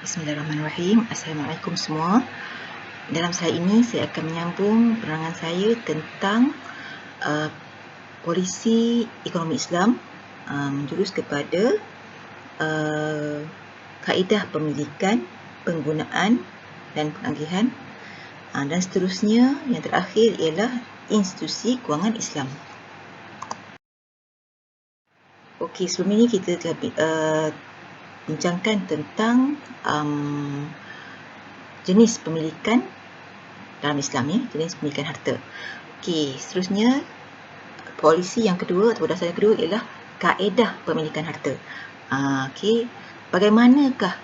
Bismillahirrahmanirrahim. Assalamualaikum semua. Dalam slide ini saya akan menyambung penerangan saya tentang polisi ekonomi Islam menjurus kepada kaedah pemilikan, penggunaan dan penagihan, dan seterusnya. Yang terakhir ialah institusi kewangan Islam. Okey, sebelum ini kita telah bincangkan tentang jenis pemilikan dalam Islam, jenis pemilikan harta. Okey, seterusnya polisi yang kedua atau dasar yang kedua ialah kaedah pemilikan harta. Okey, bagaimanakah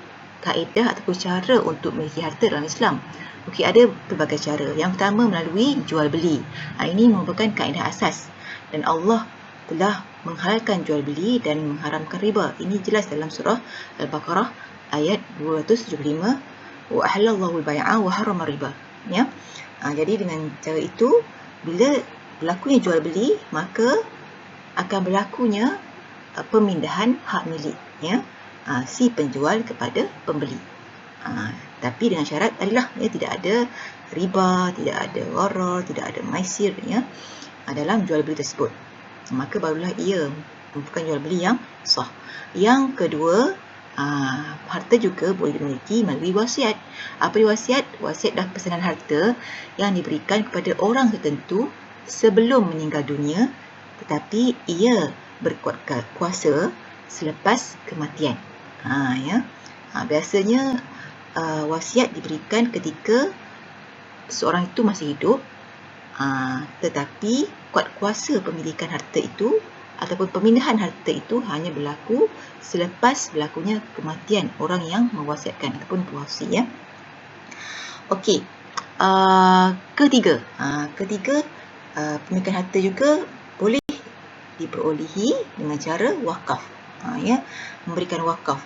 kaedah ataupun cara untuk memiliki harta dalam Islam? Okey, ada pelbagai cara. Yang pertama melalui jual beli. Ini merupakan kaedah asas, dan Allah telah menghalalkan jual beli dan mengharamkan riba. Ini jelas dalam surah Al-Baqarah ayat 275, wa ahallallahu al-bai'a wa harrama riba. Ya. Jadi dengan cara itu, bila berlakunya jual beli, maka akan berlakunya pemindahan hak milik, si penjual kepada pembeli. Tapi dengan syarat adalah tidak ada riba, tidak ada gharar, tidak ada maisir dalam jual beli tersebut. Maka barulah ia merupakan jual beli yang sah. Yang kedua, harta juga boleh dimiliki melalui wasiat. Apa dia wasiat? Wasiat adalah pesanan harta yang diberikan kepada orang tertentu sebelum meninggal dunia, tetapi ia berkuat kuasa selepas kematian. Biasanya wasiat diberikan ketika seorang itu masih hidup, tetapi kuat kuasa pemilikan harta itu ataupun pemindahan harta itu hanya berlaku selepas berlakunya kematian orang yang mewasiatkan ataupun pewasi. Okey, ketiga, pemilikan harta juga boleh diperolehi dengan cara wakaf, memberikan wakaf.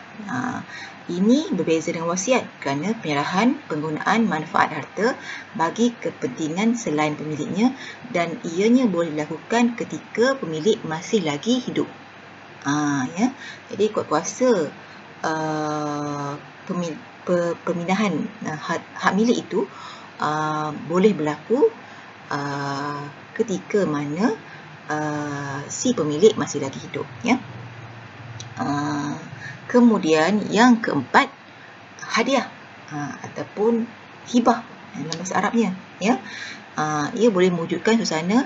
Ini berbeza dengan wasiat kerana penyerahan penggunaan manfaat harta bagi kepentingan selain pemiliknya, dan ianya boleh dilakukan ketika pemilik masih lagi hidup. Jadi kuat kuasa pemindahan hak milik itu boleh berlaku ketika mana si pemilik masih lagi hidup. Kemudian yang keempat, hadiah ataupun hibah dalam bahasa Arabnya. Ia boleh mewujudkan suasana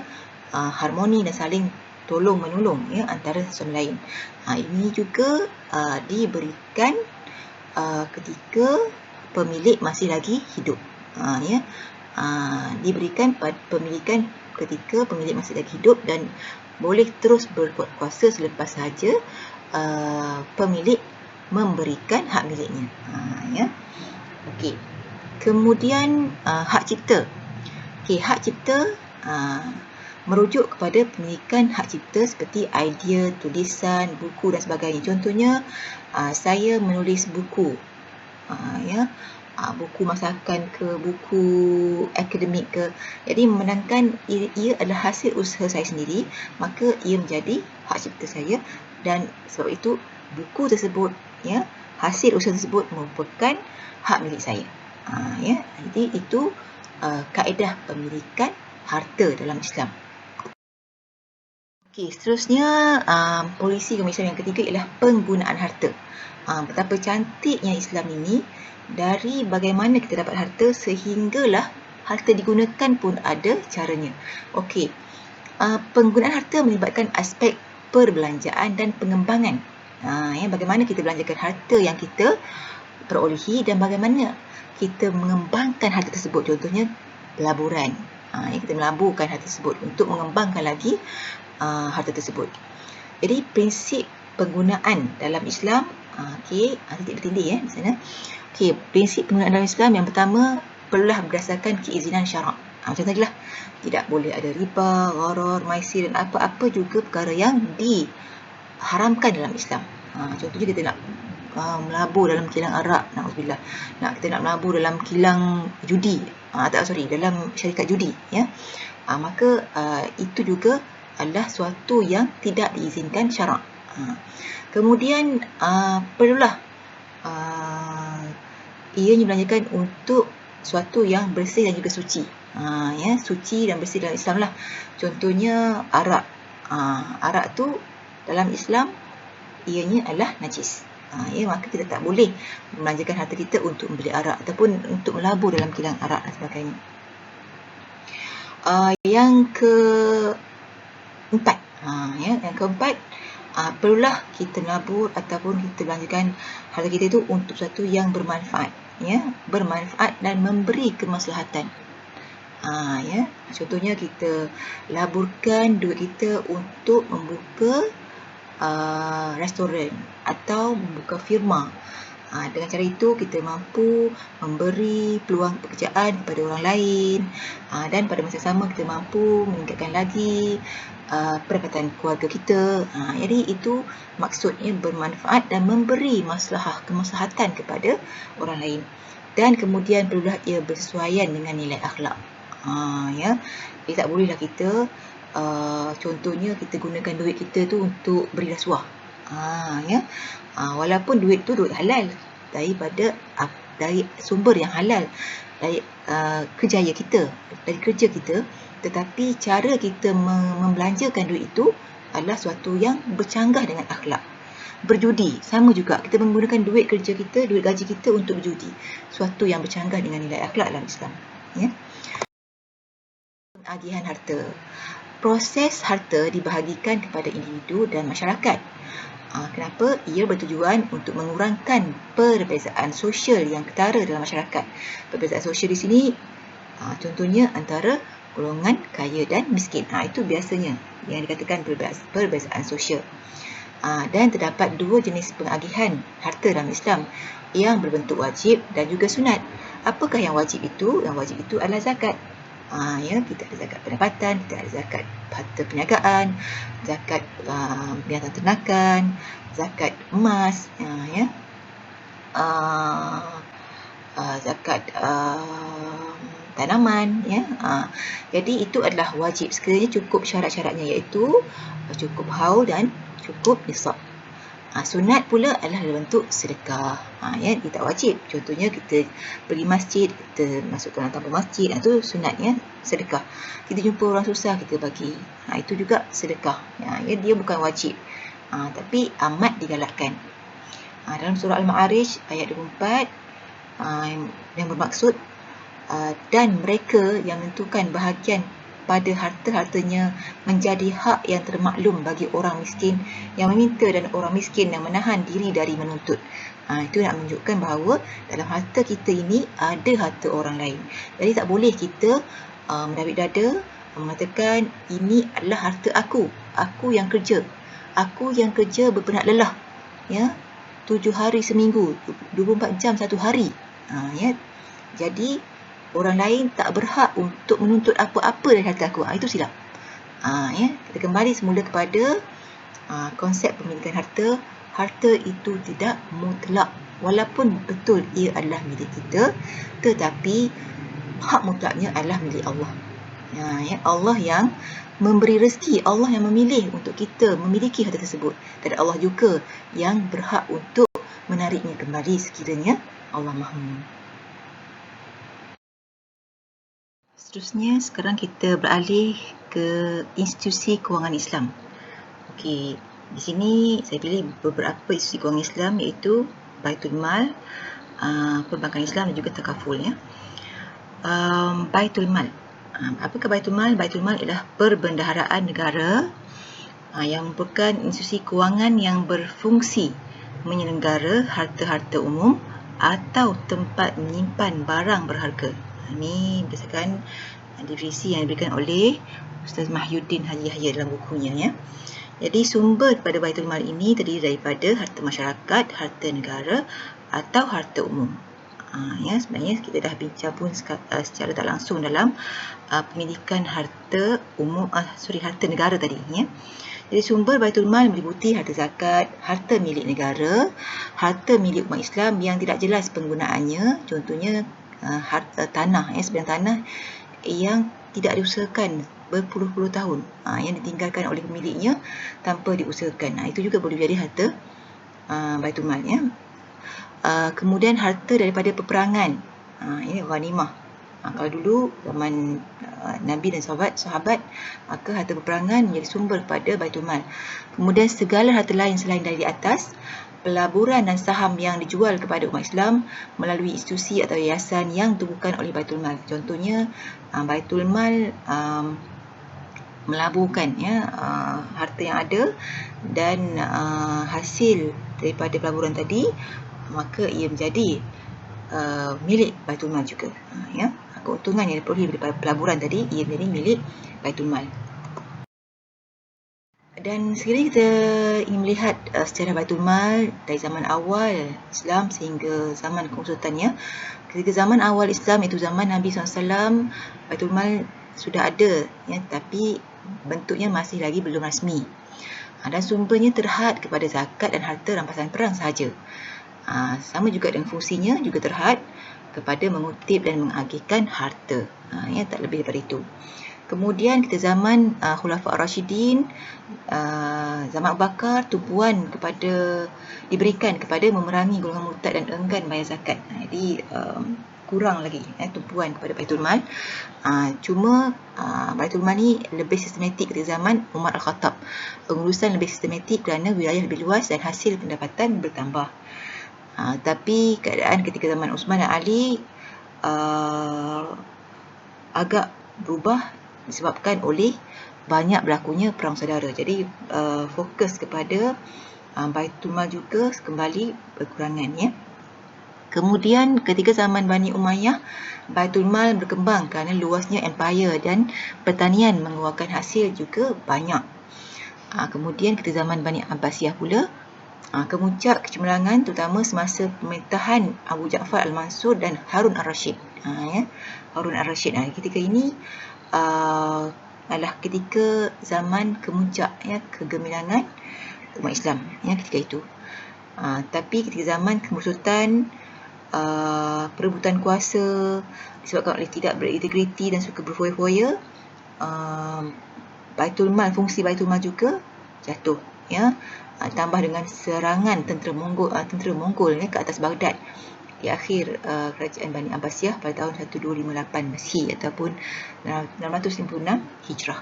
harmoni dan saling tolong menolong antara satu sama lain. Ini juga diberikan ketika pemilik masih lagi hidup. Diberikan pemilikan ketika pemilik masih lagi hidup dan boleh terus berkuat kuasa selepas sahaja pemilik memberikan hak miliknya. Okey. Kemudian hak cipta. Hak cipta merujuk kepada pemilikan hak cipta seperti idea, tulisan, buku dan sebagainya. Contohnya, saya menulis buku, buku masakan ke, buku akademik ke. Jadi memandangkan ia adalah hasil usaha saya sendiri, maka ia menjadi hak cipta saya, dan sebab itu buku tersebut, hasil usaha tersebut merupakan hak milik saya. Jadi itu kaedah pemilikan harta dalam Islam. Okey, seterusnya polisi ekonomi Islam yang ketiga ialah penggunaan harta. Betapa cantiknya Islam ini, dari bagaimana kita dapat harta sehinggalah harta digunakan pun ada caranya. Okey, penggunaan harta melibatkan aspek perbelanjaan dan pengembangan. Bagaimana kita belanjakan harta yang kita perolehi dan bagaimana kita mengembangkan harta tersebut. Contohnya pelaburan. Kita melaburkan harta tersebut untuk mengembangkan lagi harta tersebut. Jadi prinsip penggunaan dalam Islam, titik bertindih di sana. Prinsip penggunaan dalam Islam yang pertama perlulah berdasarkan keizinan syarak. Macam tadi lah, tidak boleh ada riba, gharar, maisir dan apa-apa juga perkara yang diharamkan dalam Islam. Contohnya kita nak melabur dalam kilang arak, na'udzubillah. Kita nak melabur dalam kilang judi, dalam syarikat judi, maka itu juga adalah suatu yang tidak diizinkan syarak. Kemudian perlulah ianya belanjakan untuk suatu yang bersih dan juga suci. Ya, suci dan bersih dalam Islam lah. Contohnya arak. Arak tu dalam Islam ianya adalah najis. Ya, maka kita tak boleh melanjarkan harta kita untuk membeli arak ataupun untuk melabur dalam kilang arak dan sebagainya. Yang keempat, yang keempat, perlulah kita melabur ataupun kita belanjakan harta kita itu untuk sesuatu yang bermanfaat, ya, bermanfaat dan memberi kemaslahatan. Ya, contohnya kita laburkan duit kita untuk membuka restoran atau membuka firma. Dengan cara itu kita mampu memberi peluang pekerjaan kepada orang lain, dan pada masa sama kita mampu meningkatkan lagi pendapatan keluarga kita. Jadi itu maksudnya bermanfaat dan memberi kemaslahatan kepada orang lain. Dan kemudian perlulah ia bersesuaian dengan nilai akhlak. Ya, jadi tak bolehlah kita contohnya kita gunakan duit kita tu untuk beri rasuah. Ya. Walaupun duit tu duit halal dari sumber yang halal, dari kerjaya kita, dari kerja kita, tetapi cara kita membelanjakan duit itu adalah suatu yang bercanggah dengan akhlak. Berjudi sama juga, kita menggunakan duit kerja kita, duit gaji kita untuk berjudi, suatu yang bercanggah dengan nilai akhlak dalam Islam. Ya. Pengagihan harta. Proses harta dibahagikan kepada individu dan masyarakat. Kenapa? Ia bertujuan untuk mengurangkan perbezaan sosial yang ketara dalam masyarakat. Perbezaan sosial di sini contohnya antara golongan kaya dan miskin. Itu biasanya yang dikatakan perbezaan sosial. Dan terdapat dua jenis pengagihan harta dalam Islam yang berbentuk wajib dan juga sunat. Apakah yang wajib itu? Yang wajib itu adalah zakat. Ya, kita ada zakat pendapatan, kita ada zakat harta perniagaan, zakat binatang ternakan, zakat emas, ya, zakat tanaman, ya. Jadi itu adalah wajib sekiranya cukup syarat-syaratnya, iaitu cukup haul dan cukup nisab. Sunat pula adalah dalam bentuk sedekah. Ya, dia tak wajib. Contohnya kita pergi masjid, kita masukkan tanpa masjid, itu sunatnya sedekah. Kita jumpa orang susah, kita bagi. Itu juga sedekah. Ya, dia bukan wajib. Tapi amat digalakkan. Dalam surah Al-Ma'arij ayat 24 yang bermaksud dan mereka yang menentukan bahagian pada harta-hartanya menjadi hak yang termaklum bagi orang miskin yang meminta dan orang miskin yang menahan diri dari menuntut. Itu nak menunjukkan bahawa dalam harta kita ini ada harta orang lain. Jadi tak boleh kita mendabik dada mengatakan ini adalah harta aku yang kerja. Aku yang kerja berpenat lelah. Ya, 7 hari seminggu, 24 jam satu hari. Ya. Jadi orang lain tak berhak untuk menuntut apa-apa dari harta aku. Itu silap. Ya, kita kembali semula kepada konsep pemilikan harta. Harta itu tidak mutlak. Walaupun betul ia adalah milik kita, tetapi hak mutlaknya adalah milik Allah. Ya, Allah yang memberi rezeki, Allah yang memilih untuk kita memiliki harta tersebut. Dan Allah juga yang berhak untuk menariknya kembali sekiranya Allah mahu. Seterusnya, sekarang kita beralih ke institusi kewangan Islam. Okey, di sini saya pilih beberapa institusi kewangan Islam, iaitu Baitul Mal, Perbankan Islam dan juga Takaful. Ya. Baitul Mal. Apakah Baitul Mal? Baitul Mal adalah perbendaharaan negara yang merupakan institusi kewangan yang berfungsi menyelenggara harta-harta umum atau tempat menyimpan barang berharga. Ini berdasarkan definisi yang diberikan oleh Ustaz Mahyuddin Haji Yahya dalam bukunya. Ya. Jadi sumber pada Baitul Mal ini terdiri daripada harta masyarakat, harta negara atau harta umum. Ya, sebenarnya kita dah bincang pun secara tak langsung dalam pemilikan harta umum, harta negara tadi. Ya. Jadi sumber Baitul Mal meliputi harta zakat, harta milik negara, harta milik umat Islam yang tidak jelas penggunaannya, contohnya harta tanah, sebidang tanah yang tidak diusahakan berpuluh-puluh tahun, yang ditinggalkan oleh pemiliknya tanpa diusahakan. Itu juga boleh menjadi harta Baitul Mal. Ya. Kemudian harta daripada peperangan, ini ghanimah. Kalau dulu zaman Nabi dan sahabat, maka harta peperangan menjadi sumber kepada Baitul Mal. Kemudian segala harta lain selain dari atas, pelaburan dan saham yang dijual kepada umat Islam melalui institusi atau yayasan yang ditubuhkan oleh Baitul Mal. Contohnya Baitul Mal melaburkan harta yang ada dan hasil daripada pelaburan tadi, maka ia menjadi milik Baitul Mal juga. Keuntungan yang diperoleh daripada pelaburan tadi ia menjadi milik Baitul Mal. Dan sekiranya kita ingin melihat sejarah Baitul Mal dari zaman awal Islam sehingga zaman kemusultannya, ketika zaman awal Islam iaitu zaman Nabi SAW, Baitul Mal sudah ada, tapi bentuknya masih lagi belum rasmi. Dan sumbernya terhad kepada zakat dan harta rampasan perang sahaja. Sama juga dengan fungsinya juga terhad kepada mengutip dan mengagihkan harta. Tak lebih daripada itu. Kemudian kita zaman Khulafa Ar-Rashidin, zaman Abu Bakar, tumpuan diberikan kepada memerangi golongan murtad dan enggan bayar zakat. Jadi kurang lagi tumpuan kepada Baitul Mal. Cuma Baitul Mal ni lebih sistematik ketika zaman Umar Al-Khattab. Pengurusan lebih sistematik kerana wilayah lebih luas dan hasil pendapatan bertambah. Tapi keadaan ketika zaman Uthman dan Ali agak berubah disebabkan oleh banyak berlakunya perang saudara. Jadi fokus kepada Baitul Mal juga kembali berkurangan. Kemudian ketika zaman Bani Umayyah, Baitul Mal berkembang kerana luasnya empire dan pertanian mengeluarkan hasil juga banyak. Kemudian ketika zaman Bani Abbasiyah pula, kemuncak kecemerlangan terutama semasa pemerintahan Abu Ja'far Al-Mansur dan Harun Ar-Rashid. Harun Ar-Rashid. Ketika ini adalah ketika zaman kemuncak kegemilangan umat Islam ketika itu. Tapi ketika zaman kemusultan, perebutan kuasa disebabkan oleh tidak berintegriti dan suka berfoya-foya, Baitul Mal, fungsi Baitul Mal juga jatuh. Tambah dengan serangan tentera Mongol ke atas Baghdad di akhir kerajaan Bani Abbasiyah pada tahun 1258 Masehi ataupun 656 Hijrah.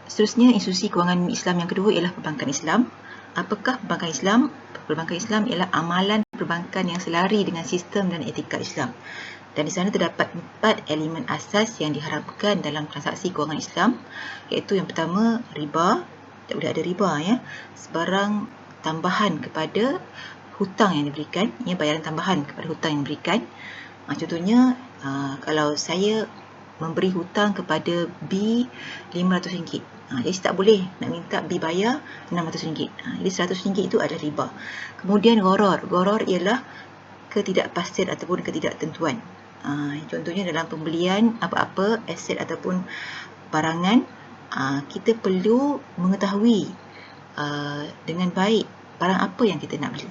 Seterusnya, institusi kewangan Islam yang kedua ialah perbankan Islam. Apakah perbankan Islam? Perbankan Islam ialah amalan perbankan yang selari dengan sistem dan etika Islam. Dan di sana terdapat 4 elemen asas yang diharapkan dalam transaksi kewangan Islam, iaitu yang pertama, riba. Tak boleh ada riba, sebarang tambahan kepada hutang yang diberikan, bayaran tambahan kepada hutang yang diberikan. Contohnya, kalau saya memberi hutang kepada B RM500, jadi tak boleh nak minta B bayar RM600. Jadi RM100 itu ada riba. Kemudian gharar ialah ketidakpastian ataupun ketidaktentuan. Contohnya dalam pembelian apa-apa aset ataupun barangan, kita perlu mengetahui dengan baik barang apa yang kita nak beli.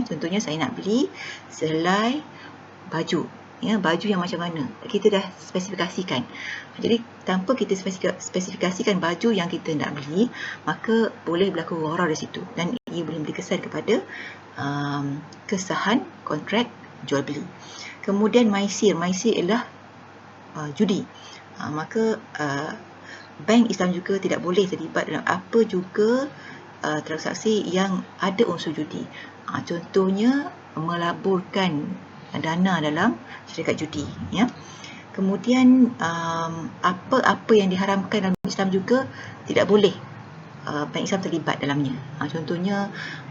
Contohnya saya nak beli sehelai baju. Baju yang macam mana, kita dah spesifikasikan. Jadi tanpa kita spesifikasikan baju yang kita nak beli, maka boleh berlaku gharar di situ dan ia boleh memberi kesan kepada kesahan kontrak jual beli. Kemudian maisir ialah judi. Maka bank Islam juga tidak boleh terlibat dalam apa juga transaksi yang ada unsur judi. Contohnya melaburkan dana dalam syarikat judi. Kemudian apa-apa yang diharamkan dalam Islam juga tidak boleh bank Islam terlibat dalamnya. Contohnya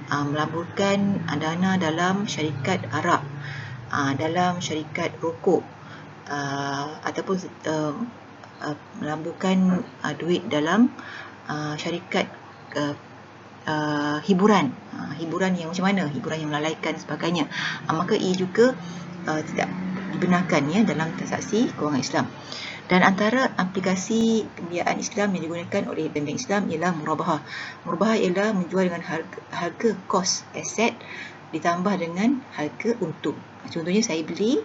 melaburkan dana dalam syarikat arak, dalam syarikat rokok, ataupun melaburkan duit dalam syarikat hiburan yang macam mana, hiburan yang melalaikan sebagainya, maka ia juga tidak dibenarkan dalam transaksi kewangan Islam. Dan antara aplikasi pembiayaan Islam yang digunakan oleh bank Islam ialah murabahah. Murabahah ialah menjual dengan harga kos aset ditambah dengan harga untung. Contohnya saya beli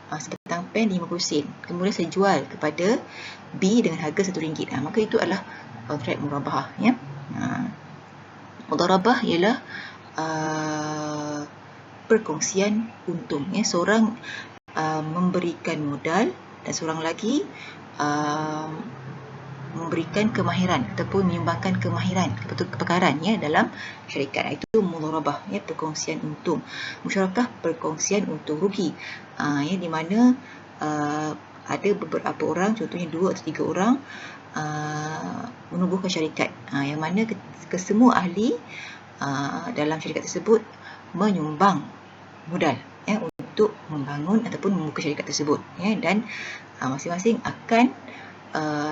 sebatang pen 50 sen, kemudian saya jual kepada B dengan harga RM1, maka itu adalah kontrak murabahah. Mudharabah ialah perkongsian untung. Seorang memberikan modal dan seorang lagi memberikan kemahiran ataupun menyumbangkan kemahiran kepakaran dalam syarikat. Itu mudharabah, perkongsian untung. Musyarakah perkongsian untung rugi, di mana ada beberapa orang, contohnya 2 atau 3 orang menubuhkan syarikat, yang mana kesemua ahli dalam syarikat tersebut menyumbang modal untuk membangun ataupun membuka syarikat tersebut, dan masing-masing akan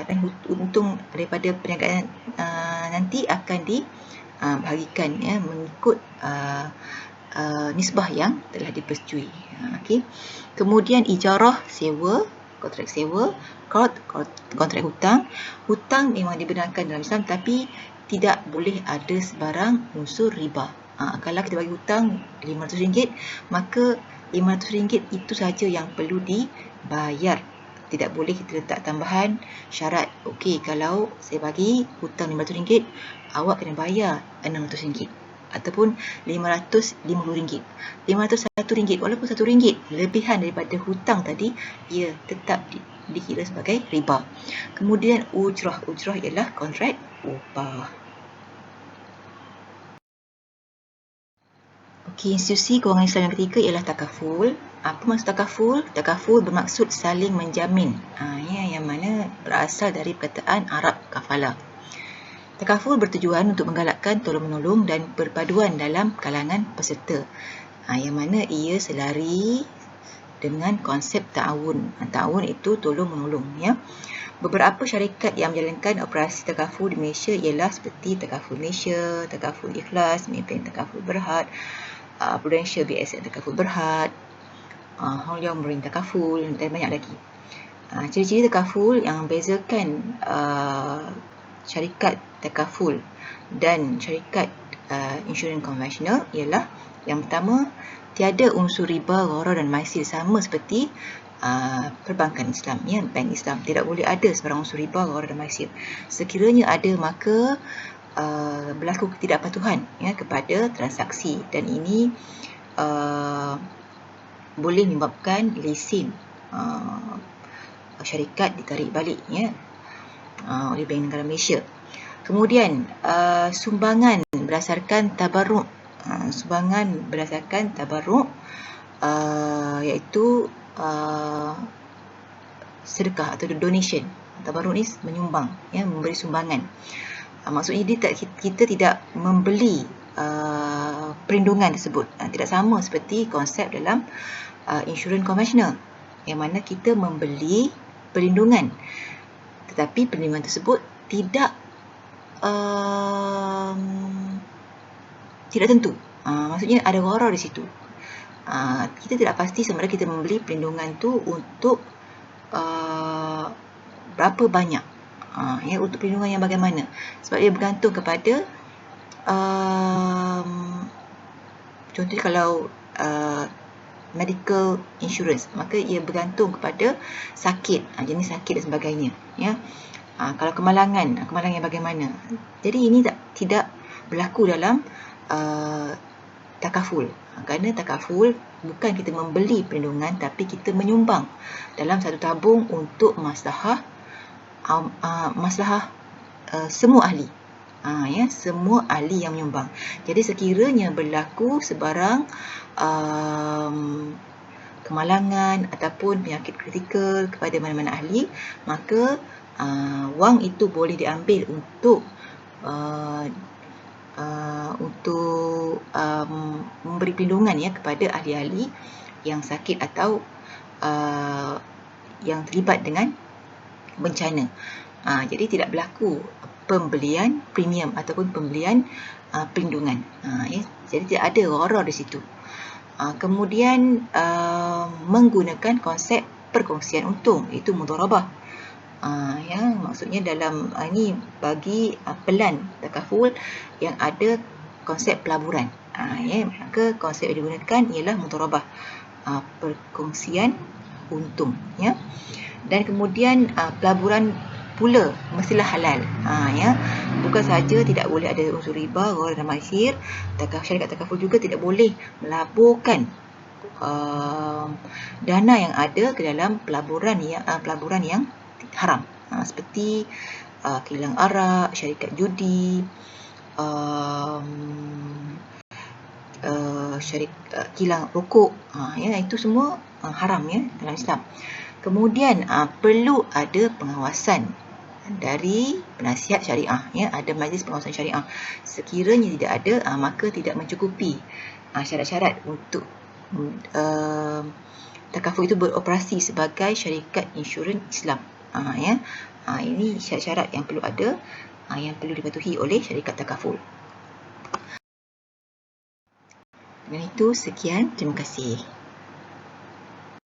dan untung daripada perniagaan nanti akan dibahagikan mengikut nisbah yang telah dipersetujui. Okey. Kemudian ijarah sewa, kontrak sewa, kontrak hutang. Hutang memang dibenarkan dalam Islam, tapi tidak boleh ada sebarang unsur riba. Kalau kita bagi hutang RM500, maka RM500 itu saja yang perlu dibayar. Tidak boleh kita letak tambahan syarat. Okey, kalau saya bagi hutang RM500, awak kena bayar RM600 ataupun RM550. RM501, walaupun RM1 lebihan daripada hutang tadi, ia tetap dikira sebagai riba. Kemudian ujrah. Ujrah ialah kontrak upah. Okey, institusi kewangan Islam yang ketiga ialah takaful. Apa maksud takaful? Takaful bermaksud saling menjamin, yang mana berasal dari perkataan Arab kafala. Takaful bertujuan untuk menggalakkan tolong-menolong dan perpaduan dalam kalangan peserta, yang mana ia selari dengan konsep ta'awun. Ta'awun itu tolong-menolong. Beberapa syarikat yang menjalankan operasi takaful di Malaysia ialah seperti Takaful Malaysia, Takaful Ikhlas, Maybank Takaful Berhad, Prudential BSN Takaful Berhad, Hong Leong Marine Takaful, dan banyak lagi. Ciri-ciri takaful yang membezakan syarikat takaful dan syarikat insurans konvensional ialah, yang pertama, tiada unsur riba, gharar dan maisir, sama seperti perbankan Islam, bank Islam. Tidak boleh ada sebarang unsur riba, gharar dan maisir. Sekiranya ada, maka berlaku ketidakpatuhan kepada transaksi, dan ini boleh menyebabkan lesen syarikat ditarik balik oleh Bank Negara Malaysia. Kemudian sumbangan berdasarkan tabarruk. Sumbangan berdasarkan tabarruk iaitu sedekah atau donation. Tabarruk ni menyumbang, memberi sumbangan. Maksudnya kita tidak membeli perlindungan tersebut. Tidak sama seperti konsep dalam insurans konvensional, yang mana kita membeli perlindungan, tetapi perlindungan tersebut tidak tentu. Maksudnya ada gharar di situ. Kita tidak pasti sama ada kita membeli perlindungan tu untuk berapa banyak, untuk perlindungan yang bagaimana, sebab ia bergantung kepada contohnya kalau medical insurance, maka ia bergantung kepada sakit, jenis sakit dan sebagainya. Kalau kemalangan yang bagaimana. Jadi ini tidak berlaku dalam takaful. Kerana takaful bukan kita membeli perlindungan, tapi kita menyumbang dalam satu tabung untuk maslahah semua ahli. Semua ahli yang menyumbang. Jadi sekiranya berlaku sebarang kemalangan ataupun penyakit kritikal kepada mana-mana ahli, maka wang itu boleh diambil untuk memberi perlindungan kepada ahli-ahli yang sakit atau yang terlibat dengan bencana. Jadi tidak berlaku pembelian premium ataupun pembelian perlindungan. Jadi tidak ada gharar di situ. Kemudian menggunakan konsep perkongsian untung, itu mudharabah. Maksudnya dalam ini bagi pelan takaful yang ada konsep pelaburan. Maka konsep yang digunakan ialah mudharabah, perkongsian untung. Dan kemudian pelaburan pula mestilah halal. Ya. Bukan sahaja tidak boleh ada unsur riba, gharar dan maisir, syarikat takaful juga tidak boleh melaburkan dana yang ada ke dalam pelaburan yang haram, seperti kilang arak, syarikat judi, kilang rokok, ya, itu semua haram ya dalam Islam. Kemudian perlu ada pengawasan dari penasihat syariah, ya, ada majlis pengawasan syariah. Sekiranya tidak ada, maka tidak mencukupi syarat-syarat untuk takaful itu beroperasi sebagai syarikat insurans Islam. Ya, ini syarat-syarat yang perlu ada, yang perlu dipatuhi oleh syarikat takaful. Dengan itu, sekian. Terima kasih.